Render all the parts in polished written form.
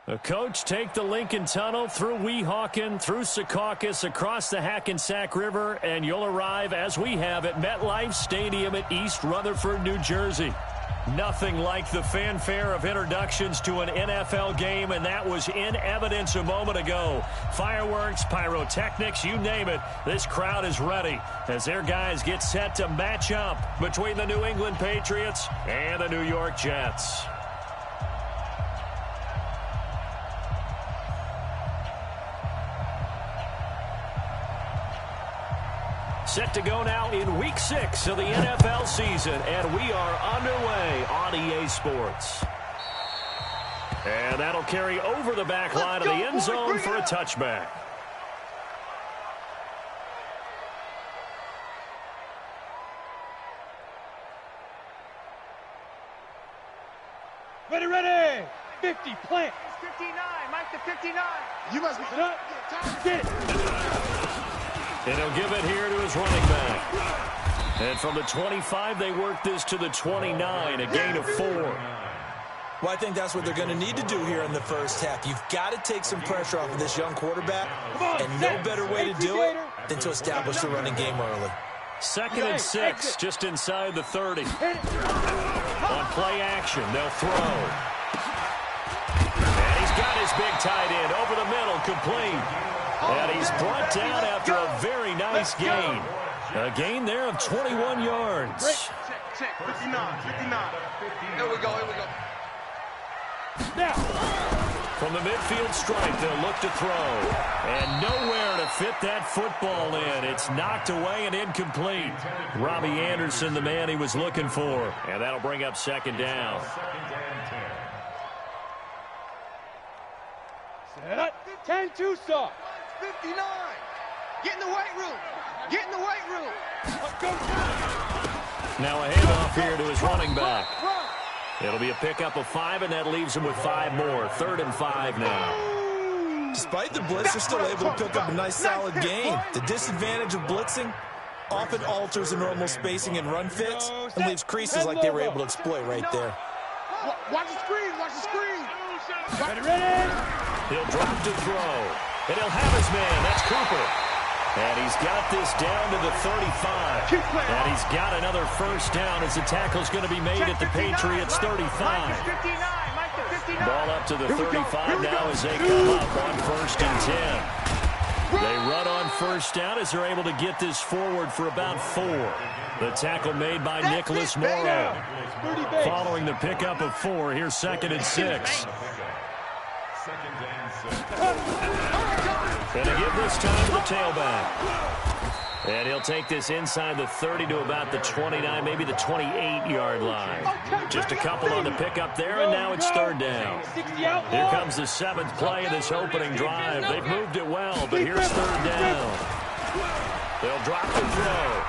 The coach take the Lincoln Tunnel through Weehawken, through Secaucus, across the Hackensack River, and you'll arrive, as we have, at MetLife Stadium at East Rutherford, New Jersey. Nothing like the fanfare of introductions to an NFL game, and that was in evidence a moment ago. Fireworks, pyrotechnics, you name it. This crowd is ready as their guys get set to match up between the New England Patriots and the New York Jets. Set to go now in Week 6 of the NFL season, and we are underway on EA Sports. And that'll carry over the back line of the end zone for a touchback. Ready, ready! 50, plant! 59, Mike to 59. You must be done. Get it! And he'll give it here to his running back. And from the 25, they work this to the 29, a gain of 4. Well, I think that's what they're going to need to do here in the first half. You've got to take some pressure off of this young quarterback, and no better way to do it than to establish the running game early. 2nd and 6, just inside the 30. On play action, they'll throw. And he's got his big tight end over the middle, complete. And he's brought down after a very nice gain. A gain there of 21 yards. Check, 59, 59. Here we go. Now. From the midfield stripe, they'll look to throw. And nowhere to fit that football in. It's knocked away and incomplete. Robbie Anderson, the man he was looking for. And that'll bring up 2nd down. Set. 10-2 stop. 59. Get in the weight room. Get in the weight room. Now a handoff here to his running back. It'll be a pickup of 5, and that leaves him with 5 more. 3rd and 5 now. Despite the blitz, they're still able to pick up a nice, solid gain. The disadvantage of blitzing often alters the normal spacing and run fits and leaves creases like they were able to exploit right there. Watch the screen. Watch the screen. Ready. He'll drop to throw. And he'll have his man. That's Cooper. And he's got this down to the 35. And he's got another first down as the tackle's going to be made at the Patriots' 35. Ball up to the 35 now as they come up on 1st and 10. They run on first down as they're able to get this forward for about 4. The tackle made by Nicholas Morrow. Following the pickup of 4, here's 2nd and 6. And to give this time to the tailback. And he'll take this inside the 30 to about the 29, maybe the 28-yard line. Just a couple on the pickup there, and now it's 3rd down. Here comes the 7th play of this opening drive. They've moved it well, but here's 3rd down. They'll drop the throw.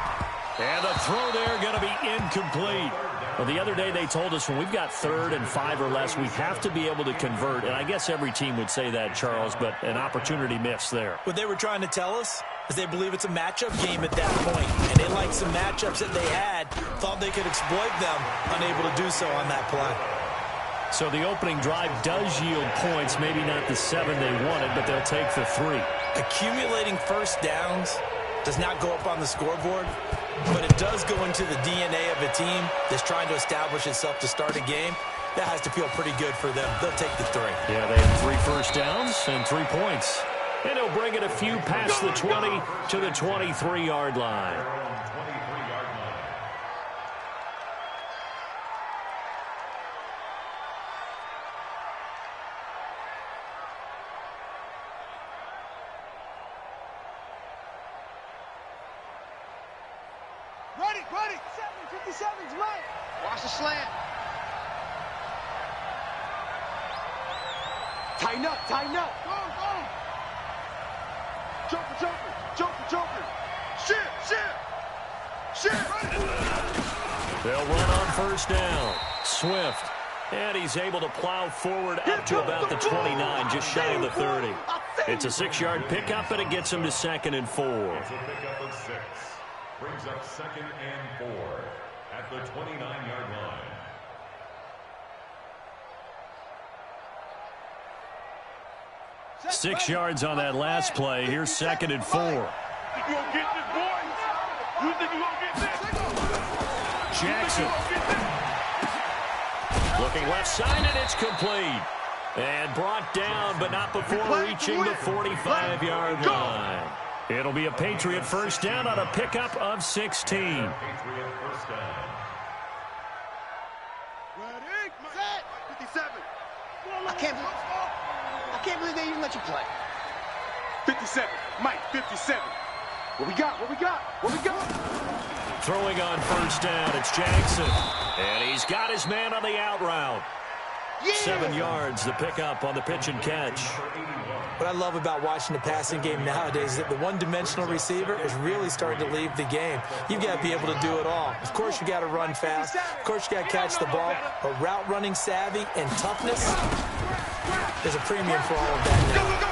And the throw there going to be incomplete. Well, the other day they told us when we've got 3rd and 5 or less, we have to be able to convert. And I guess every team would say that, Charles, but an opportunity missed there. What they were trying to tell us is they believe it's a matchup game at that point. And they liked some matchups that they had, thought they could exploit them, unable to do so on that play. So the opening drive does yield points, maybe not the 7 they wanted, but they'll take the 3. Accumulating first downs does not go up on the scoreboard, but it does go into the DNA of a team that's trying to establish itself to start a game. That has to feel pretty good for them. They'll take the 3. Yeah, they have 3 first downs and 3 points. And he'll bring it a few past the 20 to the 23-yard line. Ready. 757's Mike. Watch the slant. Tighten up. Go. Joker. Shit. They'll run on first down. Swift. And he's able to plow forward up to about the 29, just shy of the 30. It's a 6-yard pickup, and it gets him to 2nd and 4. It's a pickup of 6. Brings up 2nd and 4 at the 29-yard line. 6 yards on that last play. Here's 2nd and 4. You gonna get this, boy? You think you gonna get this? Jackson. Looking left side, and it's complete. And brought down, but not before reaching the 45-yard line. It'll be a Patriot first down on a pickup of 16. Patriot first down. Ready, set, 57. I can't believe they even let you play. 57, Mike, 57. What we got? What we got? What we got? Throwing on first down, it's Jackson. And he's got his man on the out route. 7 yards, the pickup on the pitch and catch. What I love about watching the passing game nowadays is that the one-dimensional receiver is really starting to leave the game. You've got to be able to do it all. Of course, you got to run fast. Of course, you got to catch the ball. But route running savvy and toughness, there's a premium for all of that now.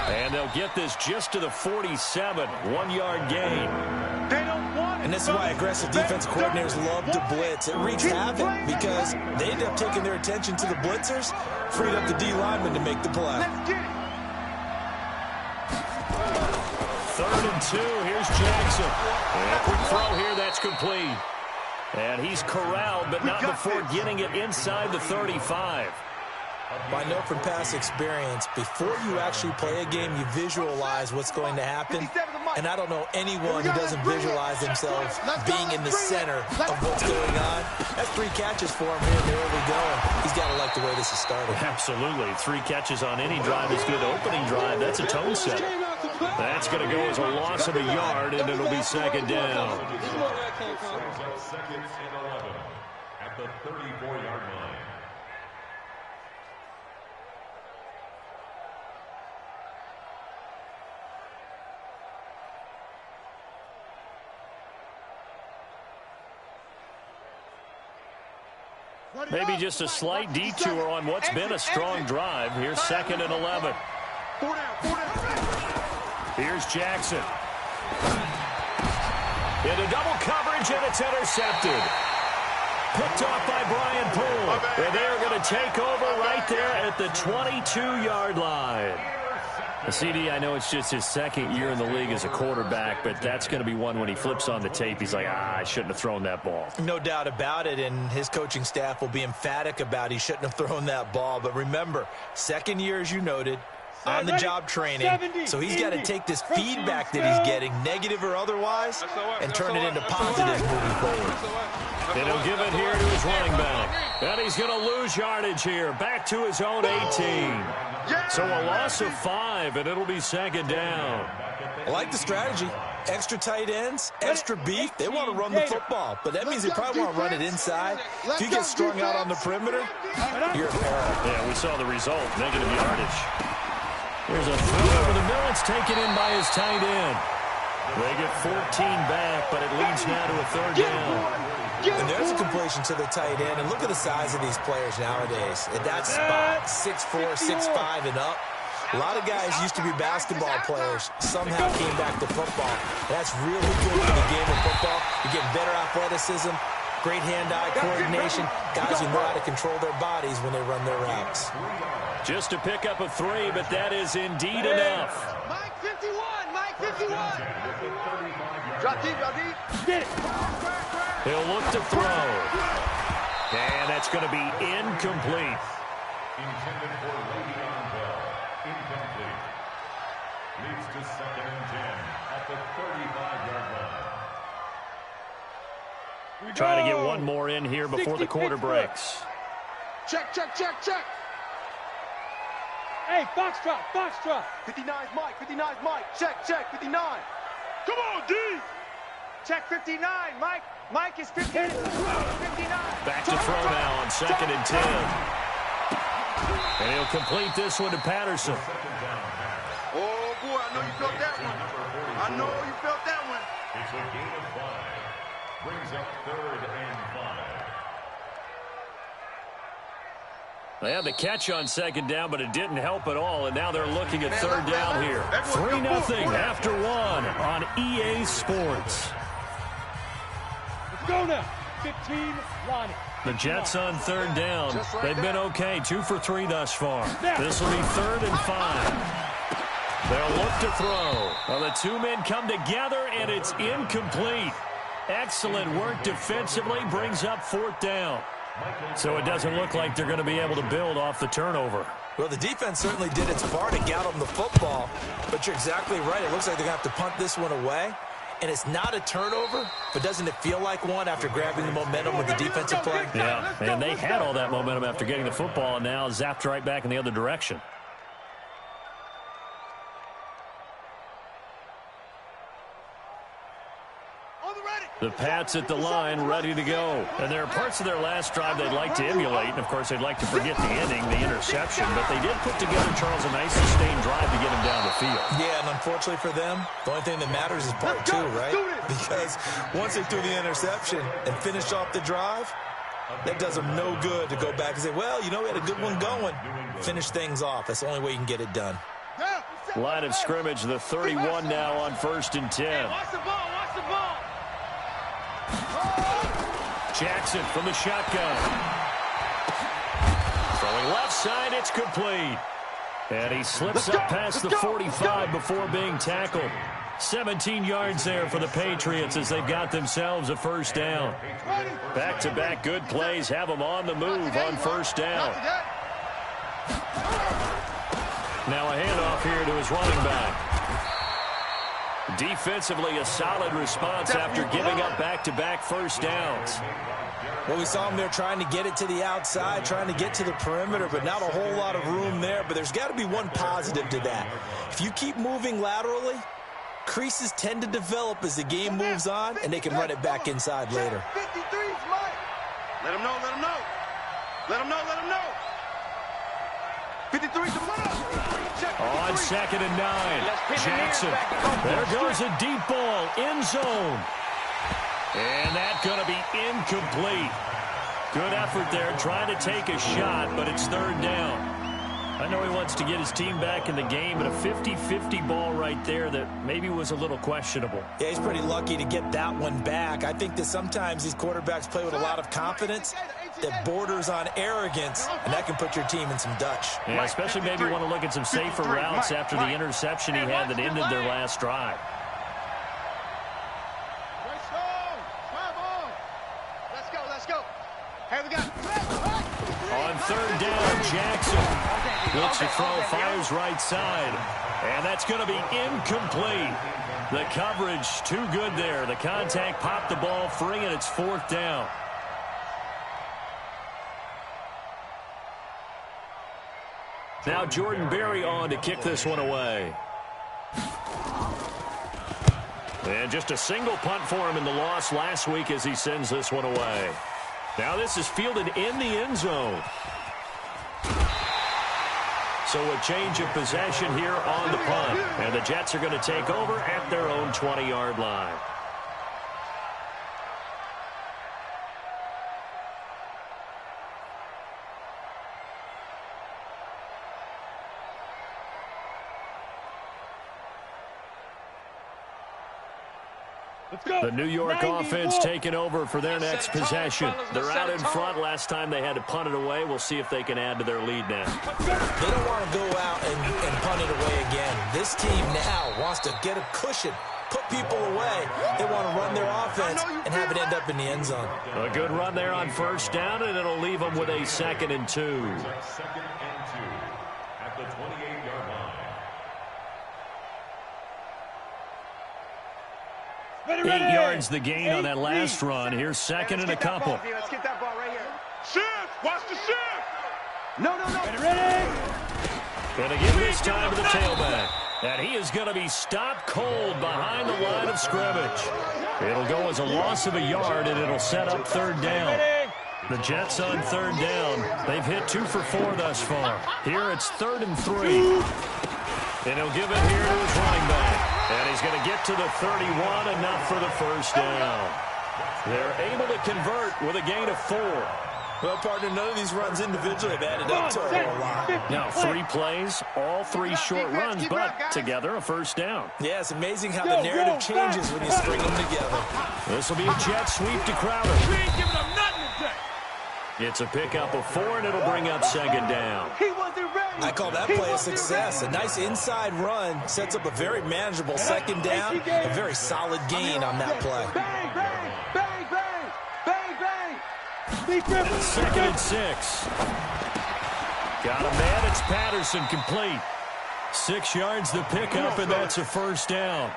And they'll get this just to the 47, 1-yard gain. And this is why aggressive defensive coordinators love to blitz. It wreaks havoc because they end up taking their attention to the blitzers, freed up the D lineman to make the play. 3rd and 2, here's Jackson. And a quick throw here, that's complete. And he's corralled, but not before getting it inside the 35. I know from past experience, before you actually play a game, you visualize what's going to happen. And I don't know anyone who doesn't visualize themselves being in the center of what's going on. That's 3 catches for him here in the early going. He's got to like the way this is started. Absolutely. 3 catches on any drive is good. Opening drive, that's a tone setter. That's going to go as a loss of a yard, and it'll be 2nd down. Brings up 2nd and 11 at the 34-yard line. Maybe just a slight detour on what's been a strong drive. Here's 2nd and 11. Here's Jackson. Into double coverage, and it's intercepted. Picked off by Brian Poole. And they're going to take over right there at the 22-yard line. CD, I know it's just his 2nd year in the league as a quarterback, but that's going to be one when he flips on the tape. He's like, I shouldn't have thrown that ball. No doubt about it, and his coaching staff will be emphatic about he shouldn't have thrown that ball. But remember, 2nd year, as you noted, on-the-job training, so he's got to take this feedback that he's getting, negative or otherwise, and turn it into positive moving forward. And he'll give it here to his running back. And he's going to lose yardage here, back to his own 18. So a loss of 5, and it'll be 2nd down. I like the strategy. Extra tight ends, extra beef. They want to run the football, but that means they probably want to run it inside. If you get strung out on the perimeter, you're in peril. Yeah, we saw the result, negative yardage. Here's a throw over the middle. It's taken in by his tight end. They get 14 back, but it leads now to a 3rd down. And there's a completion to the tight end. And look at the size of these players nowadays. At that spot, 6'4", 6'5", and up. A lot of guys used to be basketball players. Somehow came back to football. That's really good for the game of football. You get better athleticism, great hand-eye coordination. Guys who know how to control their bodies when they run their routes. Just a pickup of 3, but that is indeed enough. Mike 51, Mike 51. Drop deep, drop deep. Get it. He'll look to throw. And that's going to be incomplete. Intended for Le'Veon Bell. Incomplete. Leads to 2nd and 10 at the 35-yard line. Trying to get one more in here before the quarter breaks. Check, check, check, check. Hey, box drop, box drop. 59's Mike, 59's Mike. Check, check, 59. Come on, D. Check 59, Mike. Mike is 59. 59. Back to throw now on 2nd and 10. And he'll complete this one to Patterson. Oh, boy, I know you felt that one. I know you felt that one. It's a gain of 5. Brings up 3rd and 5. They had the catch on 2nd down, but it didn't help at all, and now they're looking at 3rd down here. 3-0 after 1 on EA Sports. Let's go now. 15, Lonnie. The Jets on third down. They've been okay, 2 for 3 thus far. This will be 3rd and 5. They'll look to throw. Well, the two men come together, and it's incomplete. Excellent work defensively, brings up 4th down. So it doesn't look like they're going to be able to build off the turnover. Well, the defense certainly did its part to get them the football, but you're exactly right. It looks like they're going to have to punt this one away. And it's not a turnover, but doesn't it feel like one after grabbing the momentum with the defensive play? Yeah, and they had all that momentum after getting the football, and now zapped right back in the other direction. The Pats at the line, ready to go. And there are parts of their last drive they'd like to emulate. And, of course, they'd like to forget the ending, the interception. But they did put together, Charles, a nice sustained drive to get him down the field. Yeah, and unfortunately for them, the only thing that matters is part 2, right? Because once they threw the interception and finished off the drive, that does them no good to go back and say, well, you know, we had a good one going. Finish things off. That's the only way you can get it done. Line of scrimmage, the 31 now on 1st and 10. Watch the ball, watch the ball. Jackson from the shotgun. Throwing left side, it's complete. And he slips up past the 45 before being tackled. 17 yards there for the Patriots as they've got themselves a 1st down. Back-to-back good plays have them on the move on 1st down. Now a handoff here to his running back. Defensively, a solid response after giving up back-to-back 1st downs. Well, we saw him there trying to get it to the outside, trying to get to the perimeter, but not a whole lot of room there. But there's got to be one positive to that. If you keep moving laterally, creases tend to develop as the game moves on, and they can run it back inside later. 53's mine. Let him know, let him know. Let him know, let him know. 53's the winner. On 2nd and 9, Jackson. There goes a deep ball, end zone. And that's going to be incomplete. Good effort there, trying to take a shot, but it's 3rd down. I know he wants to get his team back in the game, but a 50-50 ball right there that maybe was a little questionable. Yeah, he's pretty lucky to get that one back. I think that sometimes these quarterbacks play with a lot of confidence that borders on arrogance, and that can put your team in some Dutch. Yeah, especially maybe want to look at some safer routes after the interception he had that ended their last drive. Let's go. Here we go. On 3rd down, Jackson looks to throw, fires right side. And that's going to be incomplete. The coverage too good there. The contact popped the ball free, and it's 4th down. Now Jordan Berry on to kick this one away. And just a single punt for him in the loss last week as he sends this one away. Now this is fielded in the end zone. So a change of possession here on the punt. And the Jets are going to take over at their own 20-yard line. The New York offense taking over for their next possession. They're out in front. Last time they had to punt it away. We'll see if they can add to their lead now. They don't want to go out and punt it away again. This team now wants to get a cushion, put people away. They want to run their offense and have it end up in the end zone. A good run there on 1st down, and it'll leave them with a 2nd and 2. 2nd and 2 at the 28-yard line. 8 yards the gain on that last run. Here's 2nd and a couple. Let's get that ball right here. Shift! Watch the shift! No. Ready? Going to give this time to the tailback. And he is going to be stopped cold behind the line of scrimmage. It'll go as a loss of a yard, and it'll set up 3rd down. The Jets on 3rd down. They've hit 2 for 4 thus far. Here it's 3rd and 3. And he'll give it here to his running back. And he's going to get to the 31, enough for the 1st down. They're able to convert with a gain of 4. Well, partner, none of these runs individually have added up to a whole lot. Now, 3 plays, all 3 short runs, but together a 1st down. Yeah, it's amazing how the narrative changes when you string them together. This will be a jet sweep to Crowder. We ain't giving them nothing today. It's a pickup of 4, and it'll bring up second down. He wasn't ready. I call that play a success. A nice inside run sets up a very manageable second down. A very solid gain on that play. Bang, bang, bang, bang, bang, bang. Second and 6. Got a man. It's Patterson, complete. 6 yards the pickup, and that's a first down.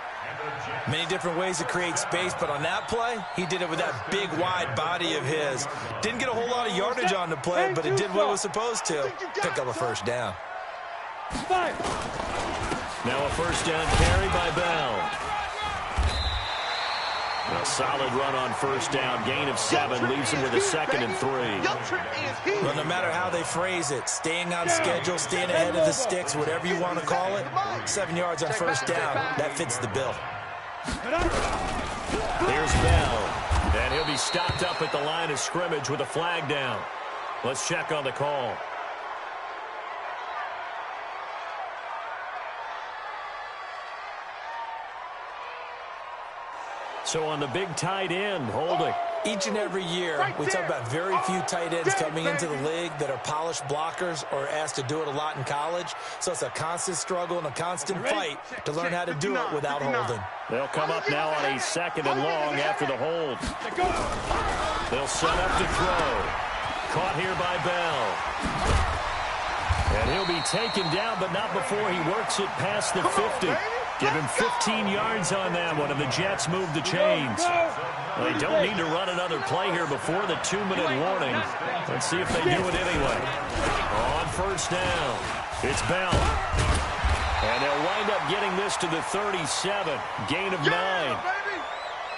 Many different ways to create space, but on that play, he did it with that big, wide body of his. Didn't get a whole lot of yardage on the play, but it did what it was supposed to. Pick up a first down. Now a first down carry by Bell. A solid run on first down. Gain of 7 leaves him with a second and 3. Well, no matter how they phrase it, staying on schedule, staying ahead of the sticks, whatever you want to call it, 7 yards on first down, that fits the bill. Here's Bell, and he'll be stopped up at the line of scrimmage with a flag down. Let's check on the call. So on the big tight end, holding. Each and every year, we talk about very few tight ends coming into the league that are polished blockers or asked to do it a lot in college. So it's a constant struggle and a constant fight to learn how to do it without holding. They'll come up now on a second and long after the hold. They'll set up to throw. Caught here by Bell. And he'll be taken down, but not before he works it past the 50. Give him 15 yards on that one, and the Jets move the chains. They don't need to run another play here before the 2-minute warning. Let's see if they do it anyway. On first down, it's Bell. And they'll wind up getting this to the 37. Gain of 9.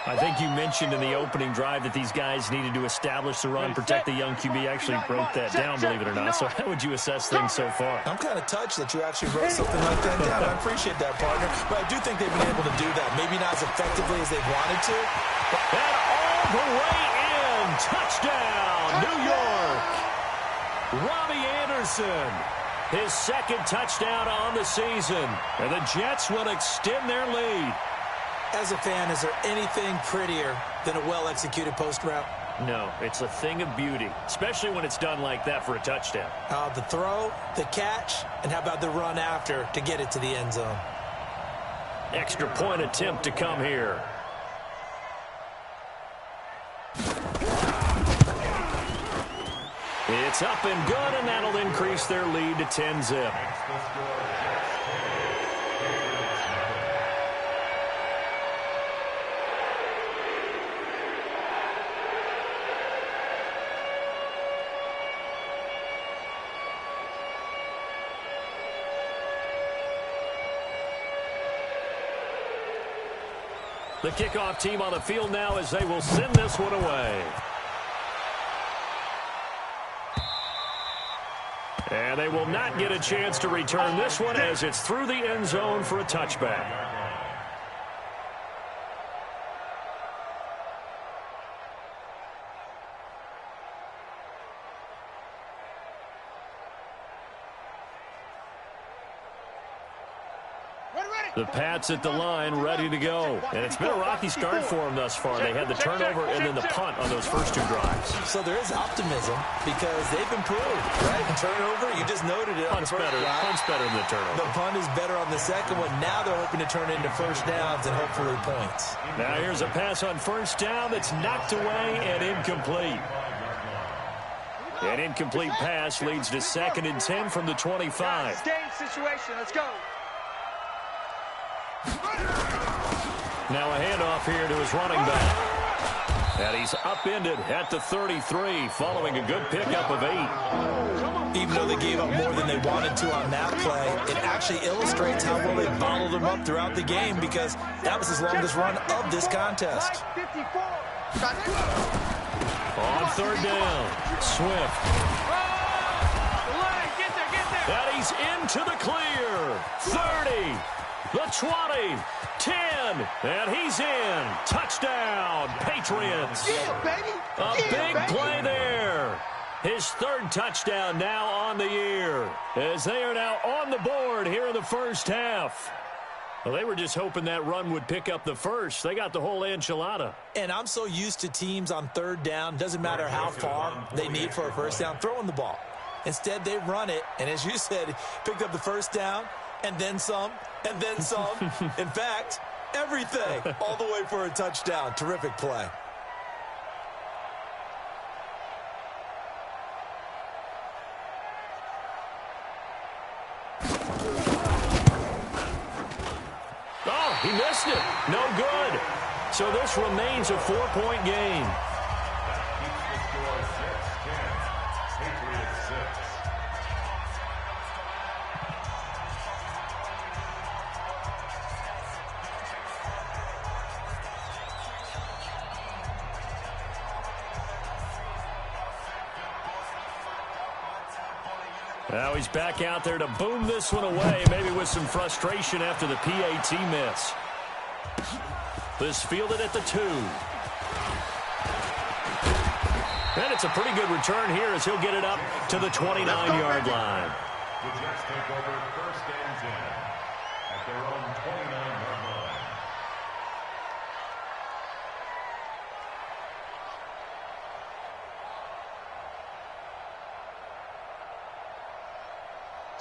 I think you mentioned in the opening drive that these guys needed to establish the run, protect the young QB. Actually wrote that down, believe it or not. So how would you assess things so far? I'm kind of touched that you actually wrote something like that down. I appreciate that, partner. But I do think they've been able to do that. Maybe not as effectively as they wanted to. And all the way in. Touchdown, New York. Robbie Anderson. His second touchdown on the season. And the Jets will extend their lead. As a fan, is there anything prettier than a well-executed post route? No, it's a thing of beauty, especially when it's done like that for a touchdown. The throw, the catch, and how about the run after to get it to the end zone? Extra point attempt to come here. It's up and good, and that'll increase their lead to 10-zip. The kickoff team on the field now as they will send this one away. And they will not get a chance to return this one as it's through the end zone for a touchback. The Pats at the line, ready to go. And it's been a rocky start for them thus far. They had the turnover and then the punt on those first 2 drives. So there is optimism because they've improved, right? The turnover, you just noted it. Punt's better than the turnover. The punt is better on the second one. Now they're hoping to turn it into first downs and hopefully points. Now here's a pass on first down that's knocked away and incomplete. An incomplete pass leads to 2nd and 10 from the 25. Game situation, let's go. Now a handoff here to his running back. And he's upended at the 33 following a good pickup of 8. Even though they gave up more than they wanted to on that play, it actually illustrates how well they bottled them up throughout the game because that was his longest run of this contest. On 3rd down, Swift. And he's into the clear. 30. The 20, 10, and he's in. Touchdown, Patriots. Yeah, baby. A big play there. His 3rd touchdown now on the year as they are now on the board here in the first half. Well, they were just hoping that run would pick up the first. They got the whole enchilada. And I'm so used to teams on third down, doesn't matter how far they need for a first down, throwing the ball. Instead, they run it, and as you said, picked up the first down, and then some, and then some. In fact, everything, all the way for a touchdown. Terrific play. Oh, he missed it. No good. So this remains a 4-point game. Keeps the score 6-10. Patriots 6. Now he's back out there to boom this one away, maybe with some frustration after the PAT miss. This fielded at the 2. And it's a pretty good return here as he'll get it up to the 29-yard line. The Jets take over 1st and 10 at their own 29-yard line.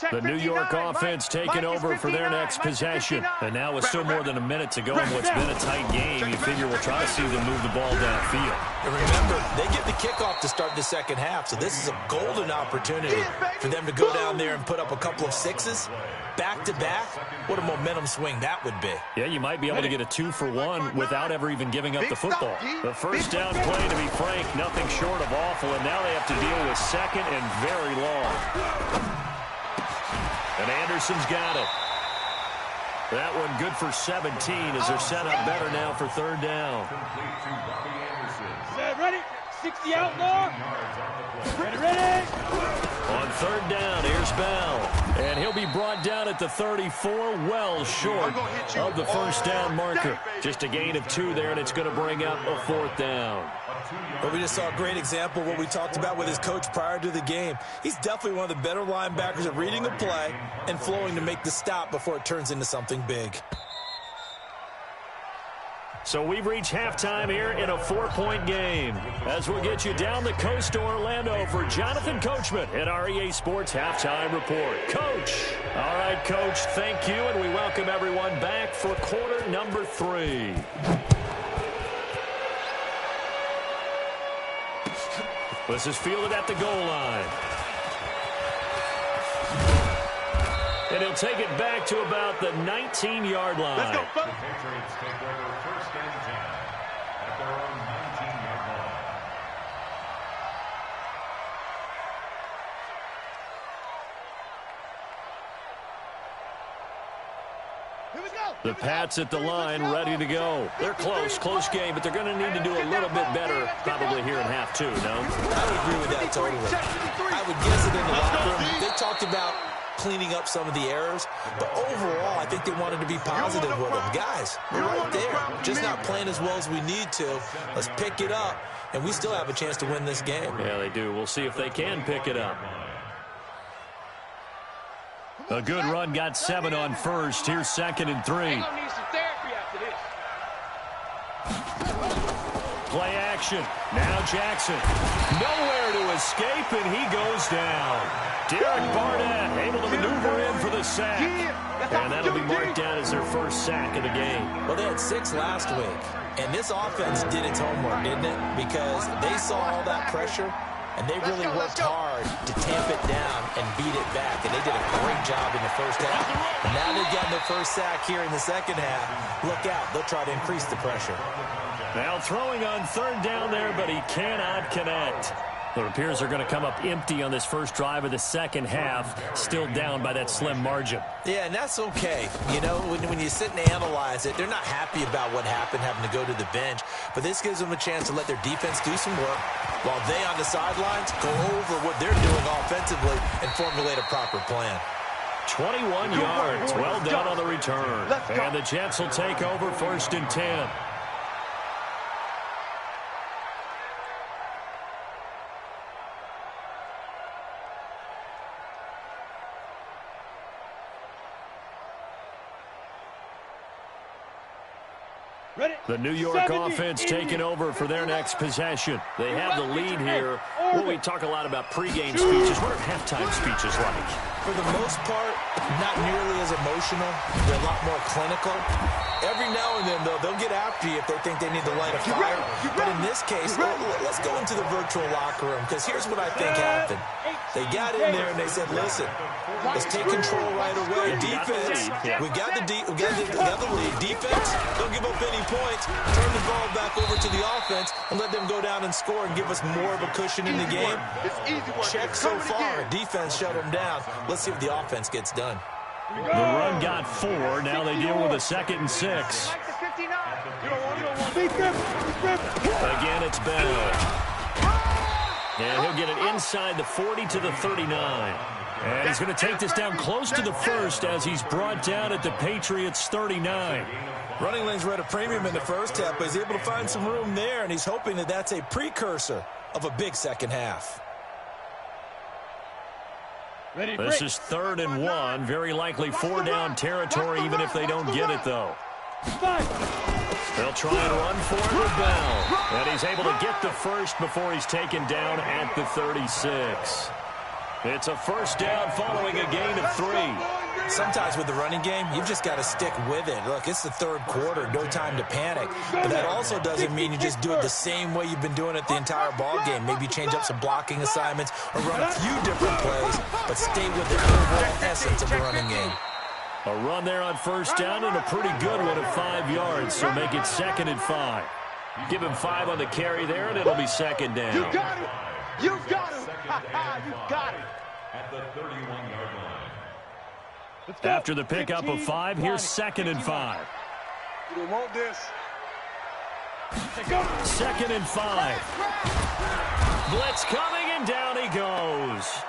The New York offense taking over for their next possession. And now with still more than a minute to go in what's been a tight game, you figure we'll try to see them move the ball downfield. And remember, they get the kickoff to start the second half, so this is a golden opportunity for them to go down there and put up a couple of sixes back-to-back. What a momentum swing that would be. Yeah, you might be able to get a 2-for-1 without ever even giving up the football. The first down play, to be frank, nothing short of awful, and now they have to deal with second and very long. And Anderson's got it. That one good for 17 as they're set up better now for third down. Complete to Robbie Anderson. Ready? 60 out, Law. Ready? On third down, here's Bell. And he'll be brought down at the 34, well short of the first down marker. Just a gain of 2 there, and it's going to bring up a 4th down. But we just saw a great example of what we talked about with his coach prior to the game. He's definitely one of the better linebackers at reading a play and flowing to make the stop before it turns into something big. So we've reached halftime here in a 4-point game. As we'll get you down the coast to Orlando for Jonathan Coachman at our EA Sports Halftime Report. Coach. All right, Coach, thank you, and we welcome everyone back for quarter number 3. This is fielded at the goal line. And he'll take it back to about the 19-yard line. Let's go, The Patriots take over 1st and 10 at their own 19-yard line. Here we go. The Pats at the line, ready to go. They're close game, but they're going to need to do a little bit better probably here in half 2, no? I would agree with that totally. I would guess it in the locker room. They talked about cleaning up some of the errors, but overall, I think they wanted to be positive with them. Guys, we're right there. Just not playing as well as we need to. Let's pick it up, and we still have a chance to win this game. Yeah, they do. We'll see if they can pick it up. A good run, got 7 on first. Here's 2nd and 3. Need some therapy after this. Play action. Now Jackson. Nowhere to escape, and he goes down. Derek Barnett able to maneuver in for the sack. And that'll be marked down as their first sack of the game. Well, they had 6 last week, and this offense did its homework, didn't it? Because they saw all that pressure, and they really worked hard to tamp it down and beat it back, and they did a great job in the first half. And now they've gotten their first sack here in the second half. Look out. They'll try to increase the pressure. Now throwing on third down there, but he cannot connect. It appears they're going to come up empty on this first drive of the second half, still down by that slim margin. Yeah, and that's okay. You know, when you sit and analyze it, they're not happy about what happened, having to go to the bench. But this gives them a chance to let their defense do some work while they on the sidelines go over what they're doing offensively and formulate a proper plan. 21 yards. Well done on the return. And the Jets will take over 1st and 10. The New York offense taking over for their next possession. They have the lead here. Well, we talk a lot about pregame speeches. What are halftime speeches like? For the most part, not nearly as emotional. They're a lot more clinical. Every now and then, though, they'll get after you if they think they need to light a fire. But in this case, let's go into the virtual locker room, because here's what I think happened. They got in there and they said, listen, let's take control right away. Defense, we got the lead. Defense, don't give up any points. Turn the ball back over to the offense and let them go down and score and give us more of a cushion in the game. Check so far. Defense shut them down. Let's see if the offense gets done. The run got 4. Now they deal with a 2nd and 6. Again, it's Bell. And he'll get it inside the 40 to the 39. And he's going to take this down close to the first as he's brought down at the Patriots' 39. Running lanes were at a premium in the first half, but he's able to find some room there, and he's hoping that that's a precursor of a big second half. This is 3rd and 1. Very likely 4-down territory, even if they don't get it, though. They'll try and run for it with Bell. And he's able to get the first before he's taken down at the 36. It's a first down following a gain of 3. Sometimes with the running game, you've just got to stick with it. Look, it's the 3rd quarter, no time to panic. But that also doesn't mean you just do it the same way you've been doing it the entire ball game. Maybe change up some blocking assignments or run a few different plays, but stay with the overall essence of the running game. A run there on first down and a pretty good one at 5 yards, so make it 2nd and 5. Give him 5 on the carry there, and it'll be 2nd down. You got it. You got it. You got it. At the 31-yard line. After the pickup of 5, here's 2nd and 5. You don't want this. 2nd and 5. Blitz coming, and down he goes.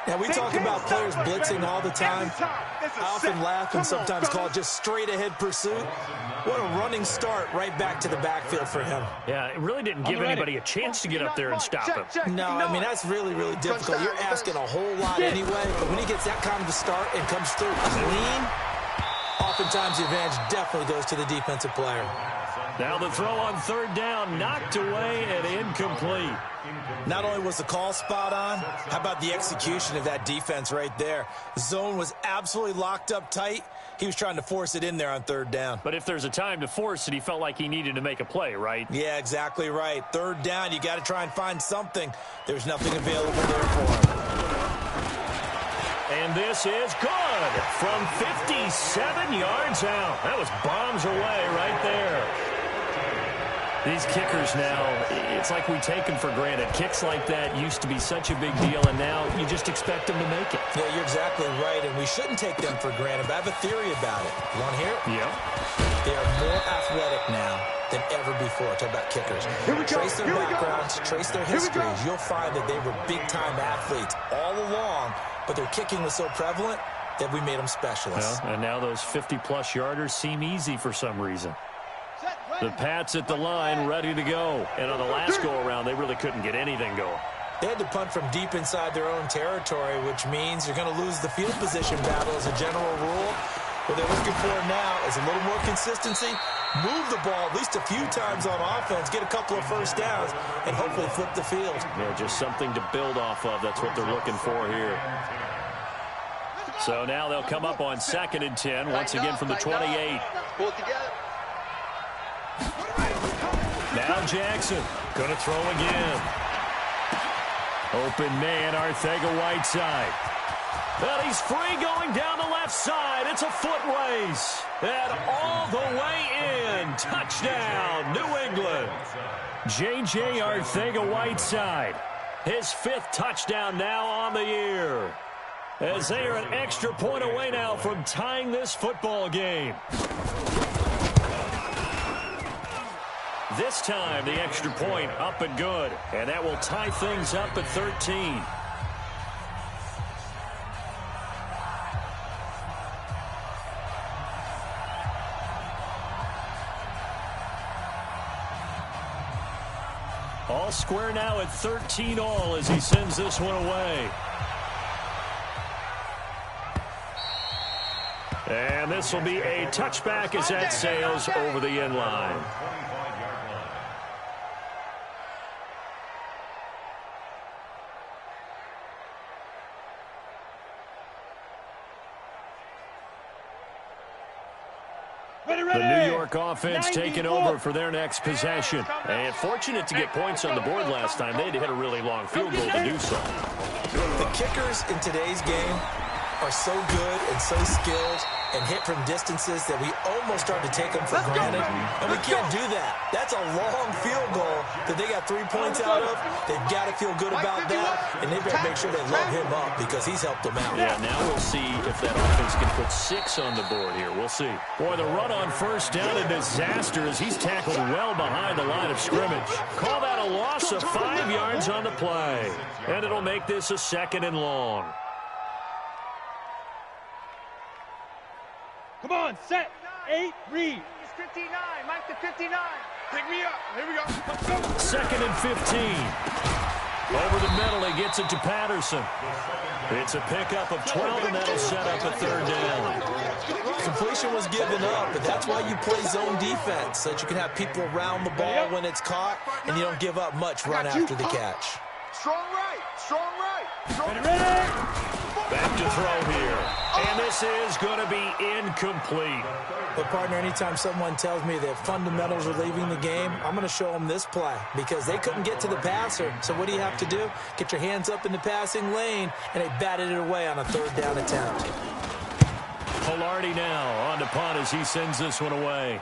Now, we talk about players blitzing all the time. I often laugh and sometimes call it just straight-ahead pursuit. What a running start right back to the backfield for him. Yeah, it really didn't give anybody a chance to get up there and stop him. No, I mean, that's really, really difficult. You're asking a whole lot anyway, but when he gets that kind of a start and comes through clean, oftentimes the advantage definitely goes to the defensive player. Now the throw on 3rd down, knocked away and incomplete. Not only was the call spot on, how about the execution of that defense right there? Zone was absolutely locked up tight. He was trying to force it in there on 3rd down. But if there's a time to force it, he felt like he needed to make a play, right? Yeah, exactly right. 3rd down, you got to try and find something. There's nothing available there for him. And this is good from 57 yards out. That was bombs away right there. These kickers now, it's like we take them for granted. Kicks like that used to be such a big deal, and now you just expect them to make it. Yeah, you're exactly right, and we shouldn't take them for granted, but I have a theory about it. You want to hear it? Yeah. They are more athletic now than ever before. Talk about kickers. Trace their backgrounds, trace their histories. You'll find that they were big-time athletes all along, but their kicking was so prevalent that we made them specialists. Well, and now those 50-plus yarders seem easy for some reason. The Pats at the line, ready to go. And on the last go-around, they really couldn't get anything going. They had to punt from deep inside their own territory, which means you're going to lose the field position battle as a general rule. What they're looking for now is a little more consistency, move the ball at least a few times on offense, get a couple of first downs, and hopefully flip the field. Yeah, just something to build off of. That's what they're looking for here. So now they'll come up on 2nd and 10, once again from the 28. Pull it together. Now Jackson going to throw again. Open man, Arcega-Whiteside. Well, he's free going down the left side. It's a foot race. And all the way in. Touchdown, New England. J.J. Arcega-Whiteside. His 5th touchdown now on the year. As they are an extra point away now from tying this football game. This time, the extra point up and good. And that will tie things up at 13. All square now at 13 all as he sends this one away. And this will be a touchback as that sails over the end line. The New York offense taking over for their next possession. And fortunate to get points on the board last time. They had to hit a really long field goal to do so. The kickers in today's game are so good and so skilled and hit from distances that we almost start to take them for granted. And we can't do that. That's a long field goal that they got 3 points out of. They've got to feel good about that, and they better make sure they load him up because he's helped them out. Yeah, now we'll see if that offense can put 6 on the board here. We'll see. Boy, the run on first down, a disaster as he's tackled well behind the line of scrimmage. Call that a loss of 5 yards on the play. And it'll make this a 2nd and long. Come on, set, 8, read. It's 59, Mike to 59. Pick me up. Here we go. 2nd and 15. Over the middle, he gets it to Patterson. It's a pickup of 12, and that'll set up a 3rd down. Completion was given up, but that's why you play zone defense, so that you can have people around the ball when it's caught, and you don't give up much run after the catch. Strong right. Strong right. Strong Back to throw here. And this is going to be incomplete. But, partner, anytime someone tells me that fundamentals are leaving the game, I'm going to show them this play because they couldn't get to the passer. So what do you have to do? Get your hands up in the passing lane, and they batted it away on a 3rd down attempt. Polardi now on to punt as he sends this one away.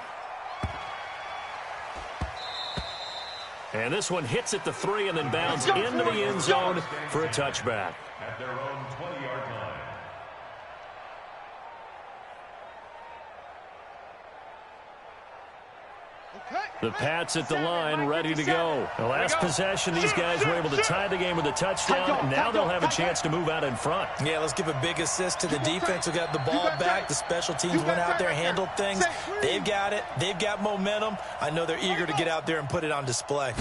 And this one hits at the 3 and then bounds into the end zone for a touchback. At their own 20-yard line. The Pats at the line, ready to go. The last possession, these guys were able to tie the game with a touchdown. Now they'll have a chance to move out in front. Yeah, let's give a big assist to the defense who got the ball back. The special teams went out there, handled things. They've got it. They've got momentum. I know they're eager to get out there and put it on display.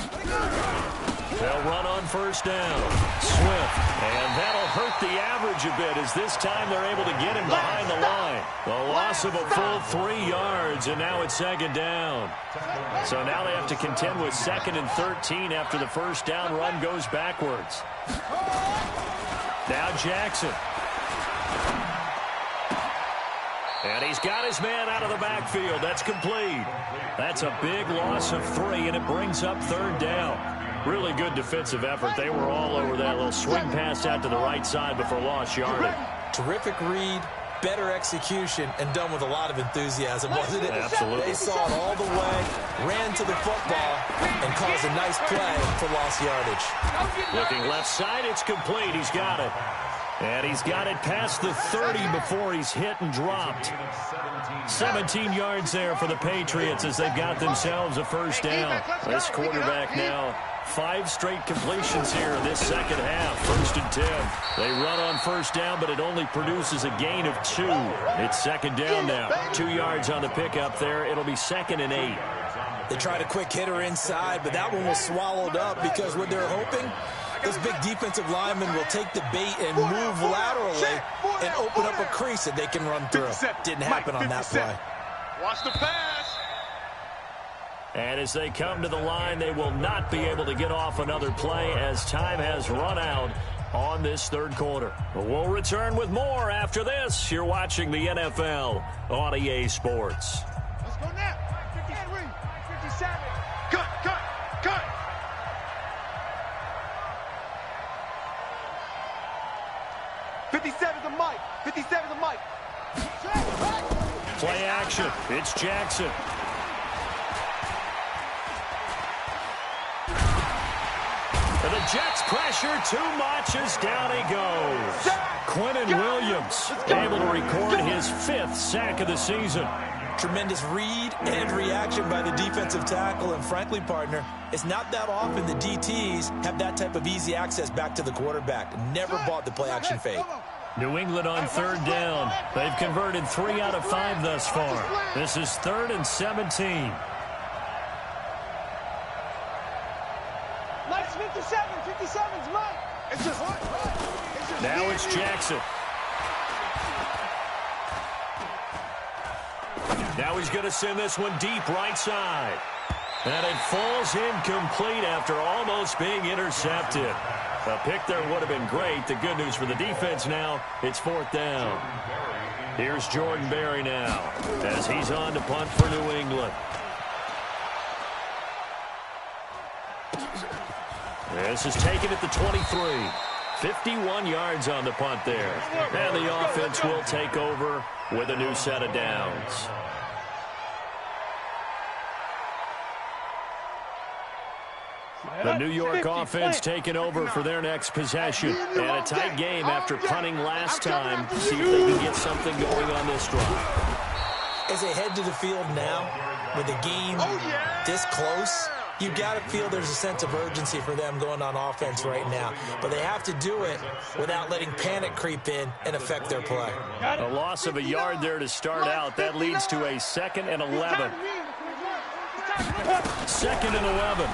They'll run on first down. Swift. And that'll hurt the average a bit as this time they're able to get him behind the line. The loss of a full 3 yards, and now it's 2nd down. So now they have to contend with 2nd and 13 after the first down run goes backwards. Now Jackson. And he's got his man out of the backfield. That's complete. That's a big loss of 3, and it brings up 3rd down. Really good defensive effort. They were all over that little swing pass out to the right side before lost yardage. Terrific read, better execution, and done with a lot of enthusiasm, wasn't it? Absolutely. They saw it all the way, ran to the football, and caused a nice play for lost yardage. Looking left side, it's complete. He's got it. And he's got it past the 30 before he's hit and dropped. 17 yards there for the Patriots as they've got themselves a first down. This quarterback now 5 straight completions here in this second half. 1st and 10. They run on first down, but it only produces a gain of 2. It's 2nd down now. 2 yards on the pickup there. It'll be 2nd and 8. They tried a quick hitter inside, but that one was swallowed up because what they're hoping, this big defensive lineman will take the bait and move laterally and open up a crease that they can run through. Didn't happen on that play. Watch the pass. And as they come to the line, they will not be able to get off another play as time has run out on this 3rd quarter. We'll return with more after this. You're watching the NFL on EA Sports. Let's go now. 53, 57. Cut. 57 to Mike. 57 to Mike. Play action. It's Jackson. And the Jets pressure too much as down he goes. Quinnen Williams able to record his 5th sack of the season. Tremendous read and reaction by the defensive tackle. And frankly, partner, it's not that often the DTs have that type of easy access back to the quarterback. Never bought the play action fake. New England on 3rd down. They've converted 3 out of 5 thus far. This is 3rd and 17. Mike's 57. 57's Mike. It's just Now it's Jackson. Now he's going to send this one deep right side. And it falls incomplete after almost being intercepted. A pick there would have been great. The good news for the defense now, it's 4th down. Here's Jordan Berry now as he's on to punt for New England. This is taken at the 23. 51 yards on the punt there. And the offense will take over with a new set of downs. The New York offense taking over for their next possession. And a tight game after punting last time. See if they can get something going on this drive. As they head to the field now, with the game this close, you got to feel there's a sense of urgency for them going on offense right now. But they have to do it without letting panic creep in and affect their play. A loss of a yard there to start out. That leads to a 2nd and 11. 2nd and 11.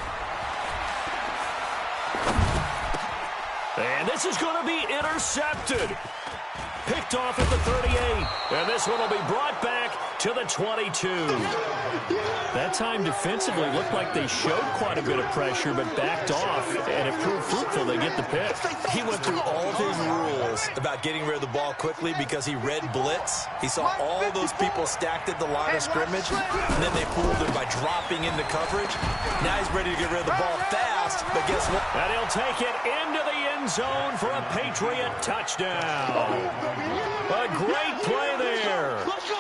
And this is going to be intercepted. Picked off at the 38. And this one will be brought back to the 22. That time defensively looked like they showed quite a bit of pressure, but backed off, and it proved fruitful. They get the pick. He went through all of his rules about getting rid of the ball quickly because he read blitz. He saw all those people stacked at the line of scrimmage, and then they fooled him by dropping into coverage. Now he's ready to get rid of the ball fast, but guess what? And he'll take it into the end zone for a Patriot touchdown. A great play there.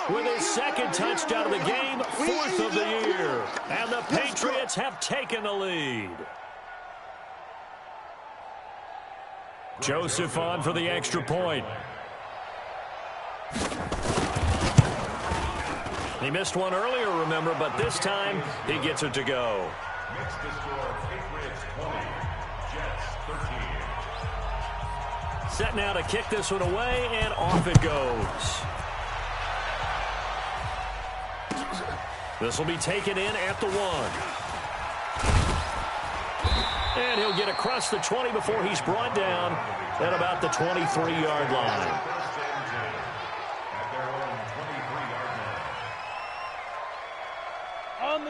With his 2nd touchdown of the game, 4th of the year. And the Patriots have taken the lead. Joseph on for the extra point. He missed one earlier, remember, but this time he gets it to go. Next to score, Patriots 20, Jets 13. Set now to kick this one away, and off it goes. This will be taken in at the 1. And he'll get across the 20 before he's brought down at about the 23-yard line.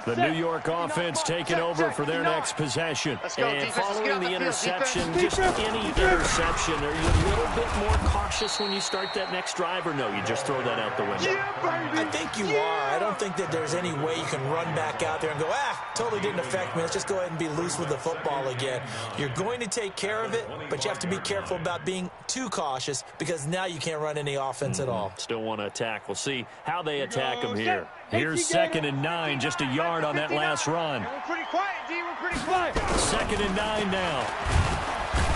The New York offense taking over for their next possession. And following the interception, just any interception, are you a little bit more cautious when you start that next drive, or no, you just throw that out the window? I think you are. I don't think that there's any way you can run back out there and go, totally didn't affect me. Let's just go ahead and be loose with the football again. You're going to take care of it, but you have to be careful about being too cautious because now you can't run any offense at all. Still want to attack. We'll see how they attack them here. Here's 2nd and 9, just a yard on that last run. We're pretty quiet, D. We're pretty quiet. 2nd and 9 now.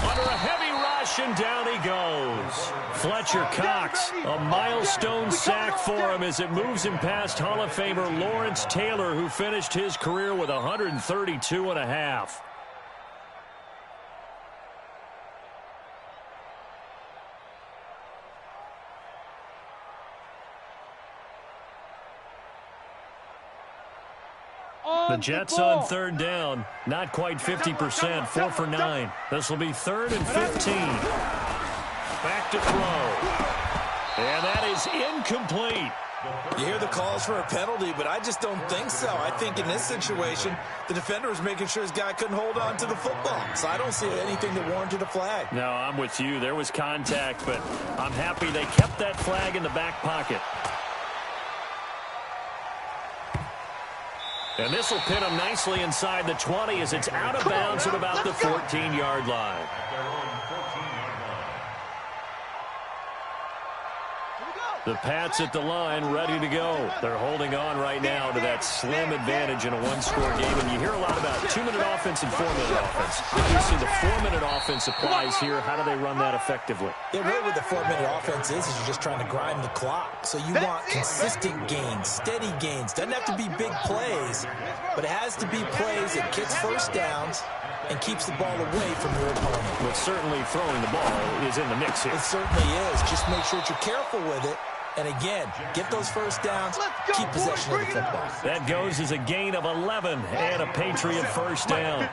Under a heavy rush, and down he goes. Fletcher Cox, a milestone sack for him as it moves him past Hall of Famer Lawrence Taylor, who finished his career with 132.5. The Jets on 3rd down, not quite 50%, 4 for 9. This will be 3rd and 15. Back to throw. And that is incomplete. You hear the calls for a penalty, but I just don't think so. I think in this situation, the defender was making sure his guy couldn't hold on to the football. So I don't see anything that warranted a flag. No, I'm with you. There was contact, but I'm happy they kept that flag in the back pocket. And this will pin him nicely inside the 20 as it's out of bounds at about the 14-yard line. The Pats at the line, ready to go. They're holding on right now to that slim advantage in a one-score game. And you hear a lot about 2-minute offense and 4-minute offense. Obviously, the 4-minute offense applies here. How do they run that effectively? Yeah, really what the 4-minute offense is you're just trying to grind the clock. So you want consistent gains, steady gains. Doesn't have to be big plays, but it has to be plays that gets first downs and keeps the ball away from your opponent. But certainly throwing the ball is in the mix here. It certainly is. Just make sure that you're careful with it. And again, get those first downs, keep possession of the football. That goes as a gain of 11 and a Patriot first down.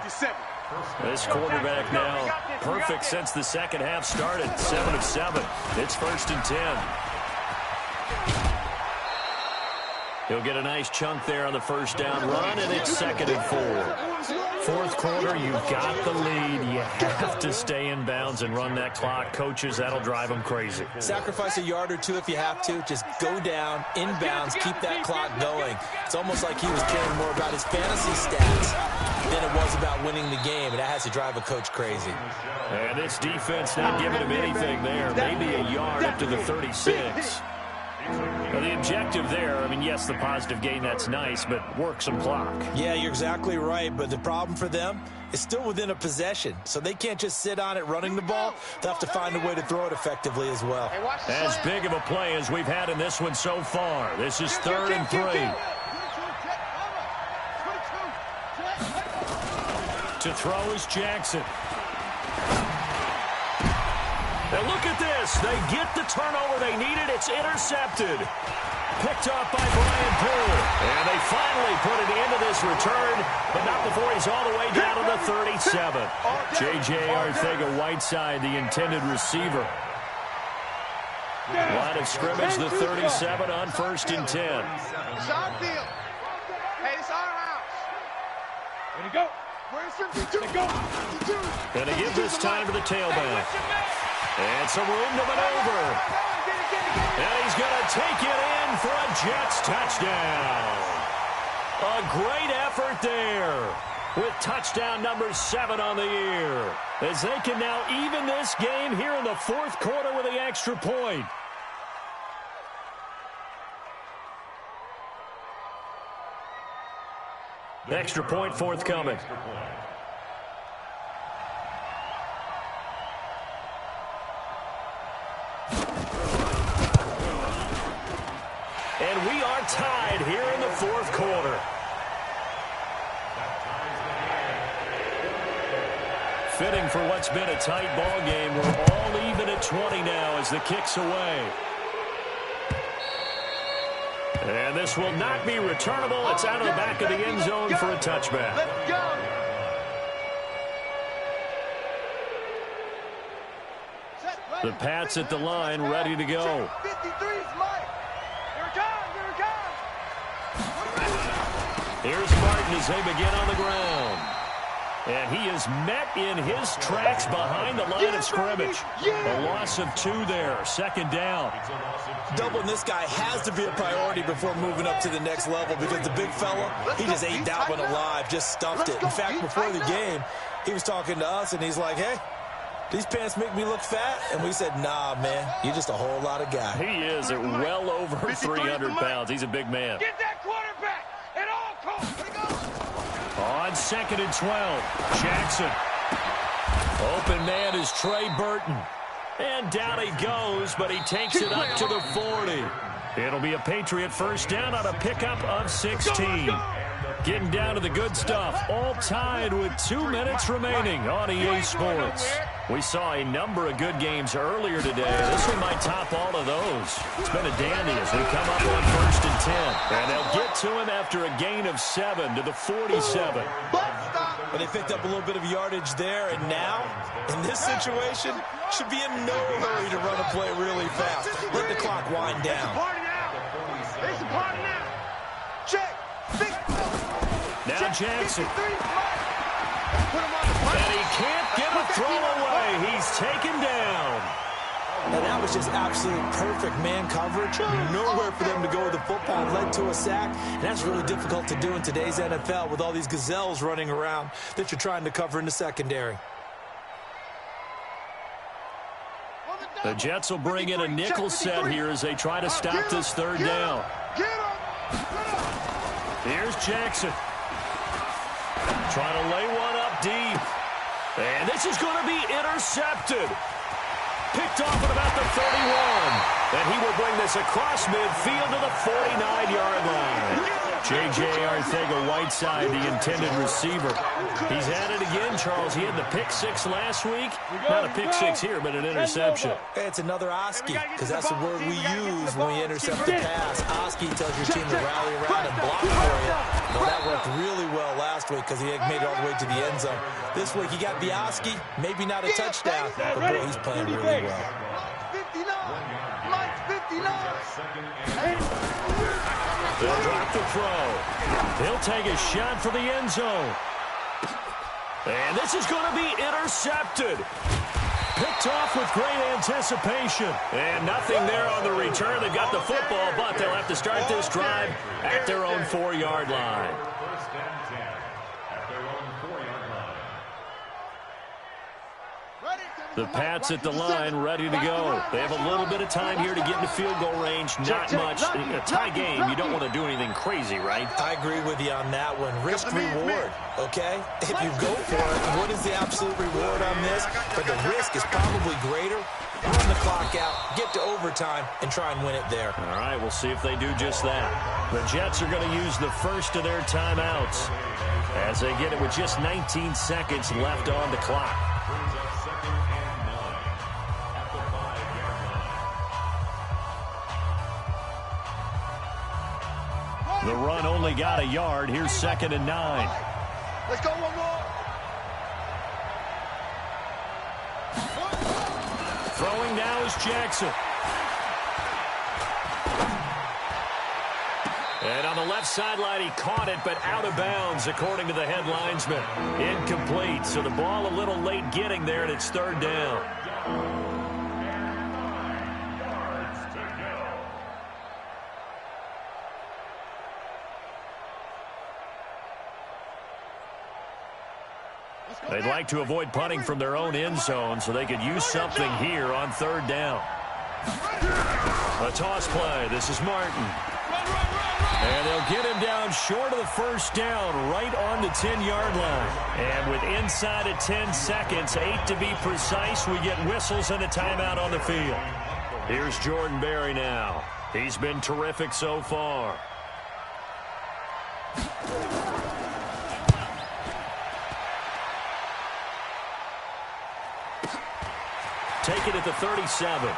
This quarterback now perfect since the second half started. 7 of 7. It's 1st and 10. He'll get a nice chunk there on the first down run, and it's 2nd and 4. Fourth quarter, you've got the lead. You have to stay in bounds and run that clock. Coaches, that'll drive them crazy. Sacrifice a yard or two if you have to. Just go down, in bounds, keep that clock going. It's almost like he was caring more about his fantasy stats than it was about winning the game, and that has to drive a coach crazy. And this defense not giving him anything there. Maybe a yard up to the 36. Well, the objective there, I mean, yes, the positive gain, that's nice, but work some clock. Yeah, you're exactly right, but the problem for them is still within a possession, so they can't just sit on it running the ball. They'll have to find a way to throw it effectively as well. As big of a play as we've had in this one so far. This is 3rd and 3. To throw is Jackson. Now look at this. They get the turnover they needed. It's intercepted. Picked off by Brian Poole. And they finally put it into this return, but not before he's all the way down to the 37. J.J. Arcega-Whiteside, the intended receiver. Line of scrimmage, the 37 on 1st and 10. It's our field. Hey, it's our house. Ready to go. Going to give this time to the tailback. And some room to maneuver. And he's going to take it in for a Jets touchdown. A great effort there with touchdown number 7 on the year. As they can now even this game here in the 4th quarter with the extra point. Extra point forthcoming. And we are tied here in the 4th quarter. Fitting for what's been a tight ball game. We're all even at 20 now as the kick's away. And this will not be returnable. It's out of the back of the end zone for a touchback. Let's go. The Pats at the line, ready to go. 53's Mike. Here it comes. Here it comes. Here's Martin as they begin on the ground. And he is met in his tracks behind the line of scrimmage. A loss of 2 there. 2nd down. Doubling this guy has to be a priority before moving up to the next level because the big fella, he just ate that one alive, just stuffed it. In fact, before the game, he was talking to us, and he's like, hey, these pants make me look fat? And we said, nah, man, you're just a whole lot of guy. He is at well over 300 pounds. He's a big man. Get that quarterback at all costs. On 2nd and 12, Jackson. Open man is Trey Burton. And down he goes, but he takes it up to the 40. It'll be a Patriot first down on a pickup of 16. Getting down to the good stuff, all tied with 2 minutes remaining on EA Sports. We saw a number of good games earlier today. This one might top all of those. It's been a dandy as we come up on 1st and 10. And they'll get to him after a gain of 7 to the 47. But they picked up a little bit of yardage there, and now, in this situation, should be in no hurry to run a play really fast. Let the clock wind down. It's a party now. Check. Now Jackson. And he can't get a throw away. He's taken down. And that was just absolute perfect man coverage. Nowhere for them to go with the football. Led to a sack. And that's really difficult to do in today's NFL with all these gazelles running around that you're trying to cover in the secondary. The Jets will bring in a nickel set here as they try to stop this 3rd down. Here's Jackson. Trying to lay one up deep. And this is going to be intercepted. Picked off at about the 31. And he will bring this across midfield to the 49-yard line. J.J. Arcega-Whiteside, the intended receiver. He's at it again, Charles. He had the pick 6 last week. Not a pick 6 here, but an interception. It's another Oski, because that's the word we use when we intercept the pass. Oski tells your team to rally around and block for you. Well, that worked really well last week because he made it all the way to the end zone. This week he got the Oski, maybe not a touchdown, but boy, he's playing really well. Mike 59. They'll drop throw. He'll take a shot for the end zone. And this is going to be intercepted. Picked off with great anticipation. And nothing there on the return. They've got the football, but they'll have to start this drive at their own 4-yard line. First and 10 at their own 4-yard line. The Pats at the line, ready to go. They have a little bit of time here to get into field goal range. Not much. In a tie game, you don't want to do anything crazy, right? I agree with you on that one. Risk-reward, okay? If you go for it, what is the absolute reward on this? But the risk is probably greater. Run the clock out, get to overtime, and try and win it there. All right, we'll see if they do just that. The Jets are going to use the first of their timeouts as they get it with just 19 seconds left on the clock. Brings up 2nd and 9 at the 5-yard line. The run only got a yard. Here's 2nd and 9. Let's go one more. Throwing now is Jackson. And on the left sideline, he caught it, but out of bounds, according to the head linesman. Incomplete, so the ball a little late getting there, and it's 3rd down. They'd like to avoid punting from their own end zone so they could use something here on 3rd down. A toss play. This is Martin. And they'll get him down short of the 1st down, right on the 10-yard line. And with inside of 10 seconds, 8 to be precise, we get whistles and a timeout on the field. Here's Jordan Berry now. He's been terrific so far. Take it at the 37.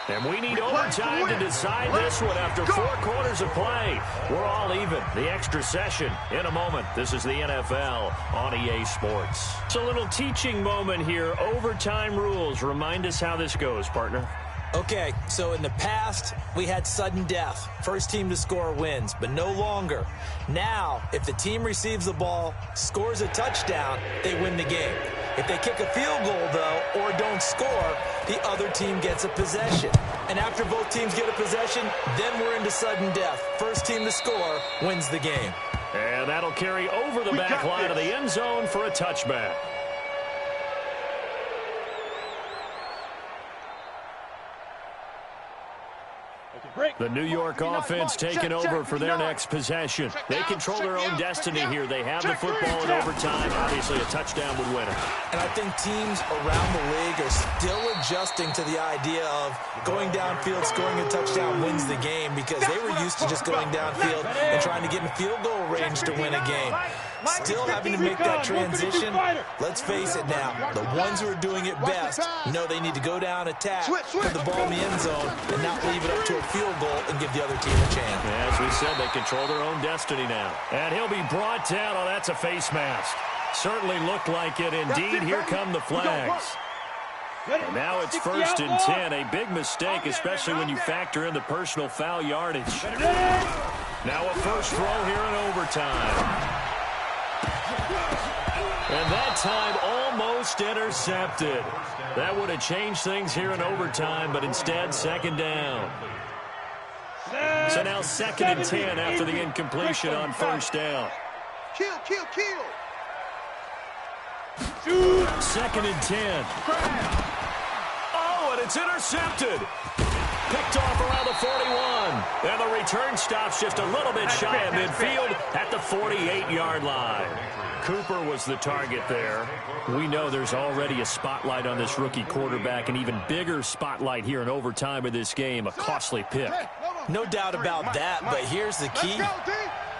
And we need overtime to decide this one after 4 quarters of play. We're all even. The extra session in a moment. This is the NFL on EA Sports. It's a little teaching moment here. Overtime rules. Remind us how this goes, partner. Okay, so in the past, we had sudden death. First team to score wins, but no longer. Now, if the team receives the ball, scores a touchdown, they win the game. If they kick a field goal, though, or don't score, the other team gets a possession. And after both teams get a possession, then we're into sudden death. First team to score wins the game. And that'll carry over the back line of the end zone for a touchback. The New York offense taking over for their next possession. They control their own destiny here. They have the football in overtime. Obviously, a touchdown would win it. And I think teams around the league are still adjusting to the idea of going downfield, scoring a touchdown wins the game, because they were used to just going downfield and trying to get in field goal range to win a game. Still having to make that transition. Let's face it now, the ones who are doing it best know they need to go down, attack, put the ball in the end zone, and not leave it up to a field goal and give the other team a chance. As we said, they control their own destiny now. And he'll be brought down. Oh, that's a face mask. Certainly looked like it. Indeed, here come the flags. And now it's 1st and 10. A big mistake, especially when you factor in the personal foul yardage. Now a first throw here in overtime. And that time almost intercepted. That would have changed things here in overtime, but instead 2nd down. So now 2nd and 10 after the incompletion on 1st down. Kill, kill, kill. 2nd and 10. Oh, and it's intercepted. Picked off around the 41. And the return stops just a little bit shy of midfield at the 48-yard line. Cooper was the target there. We know there's already a spotlight on this rookie quarterback, an even bigger spotlight here in overtime of this game, a costly pick. No doubt about that, but here's the key.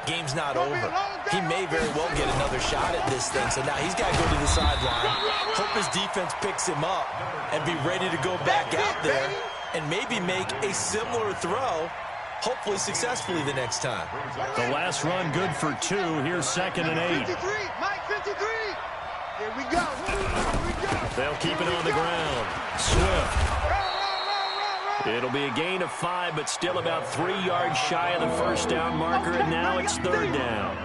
Game's not over. He may very well get another shot at this thing, so now he's got to go to the sideline, hope his defense picks him up, and be ready to go back out there and maybe make a similar throw, hopefully successfully the next time. The last run good for 2. Here's 2nd and 8. 53, Mike, 53. Here we go. Here we go. They'll keep it on the ground. Swift. It'll be a gain of 5, but still about 3 yards shy of the first down marker, and now it's third down.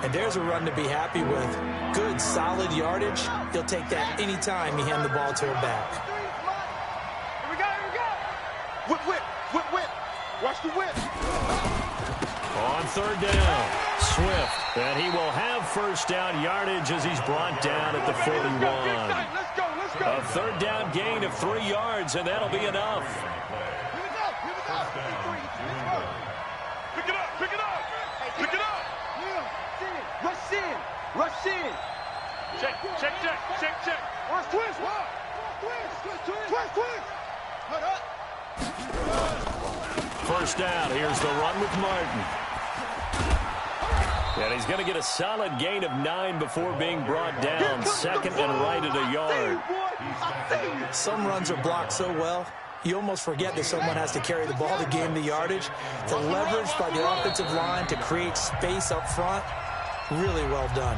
And there's a run to be happy with. Good, solid yardage. He'll take that any time you hand the ball to a back. Here we go, here we go. Whip, whip, whip, whip. Watch the whip. On third down, Swift, and he will have first down yardage as he's brought down at the 41. Let's go, let's go. A third down gain of 3 yards, and that'll be enough. Here we go, here we go. Pick it up, pick it up, pick it up. Rush in, rush in. Check, check, check, check, check. Watch twist, what? Twist, twist, twist, twist. Hold up. First down, here's the run with Martin. And he's going to get a solid gain of 9 before being brought down. Second and right at a yard. Some runs are blocked so well, you almost forget that someone has to carry the ball to gain the yardage. The leverage by the offensive line to create space up front, really well done.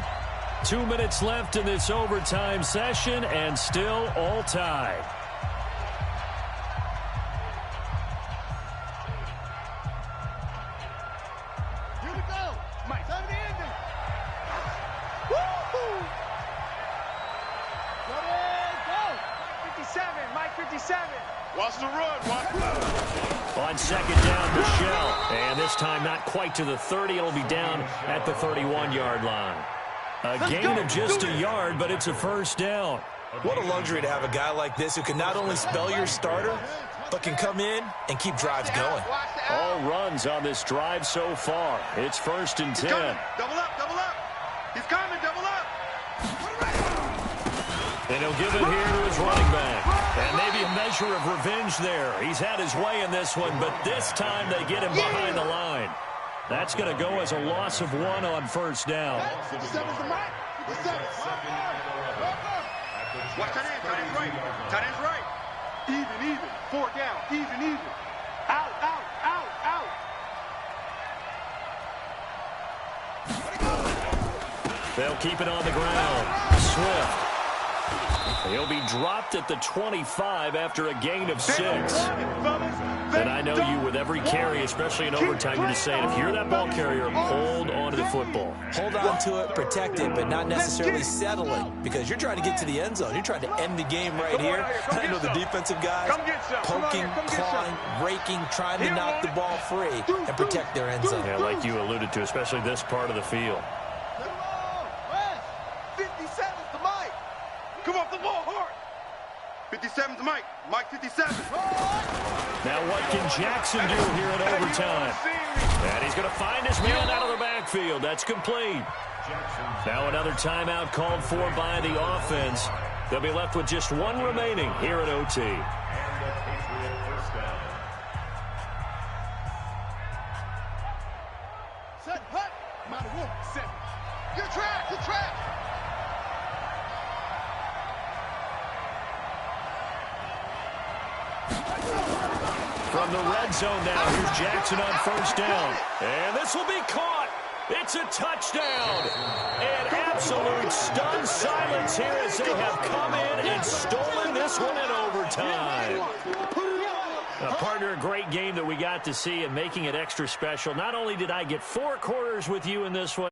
2 minutes left in this overtime session, and still all tied. Here we go. Mike, time to end it. Woo-hoo. Go. 57, Mike 57. Watch the run, watch. On second down, Michelle. And this time not quite to the 30. It'll be down at the 31-yard line. A gain of just a yard, but it's a first down. What a luxury to have a guy like this who can not only spell your starter, but can come in and keep drives going. All runs on this drive so far. It's first and 10. Double up, double up. He's coming, double up. And he'll give it here to his running back. And maybe a measure of revenge there. He's had his way in this one, but this time they get him behind the line. That's going to go as a loss of 1 on first down. 57's the mark. 57. Watch tight end, tight end's right. Tight end's right. Even. 4 down, even. Out. They'll keep it on the ground. Swift. He'll be dropped at the 25 after a gain of 6. And I know you, with every carry, especially in overtime, you're just saying, if you're that ball carrier, hold on to the football. Hold on to it, protect it, but not necessarily settle it, because you're trying to get to the end zone. You're trying to end the game right here. I know the defensive guys poking, clawing, raking, trying to knock the ball free and protect their end zone. Yeah, like you alluded to, especially this part of the field. 57's the Mike. Come off the ball hard. 57's the Mike. Mike 57. Now what can Jackson do here in overtime? And he's going to find his man out of the backfield. That's complete. Now another timeout called for by the offense. They'll be left with just 1 remaining here at OT. Set, hut. Amount of room. Set. Good track, good track. From the red zone now, here's Jackson on first down. And this will be caught. It's a touchdown. And absolute stunned silence here as they have come in and stolen this one in overtime. Partner, a great game that we got to see and making it extra special. Not only did I get 4 quarters with you in this one,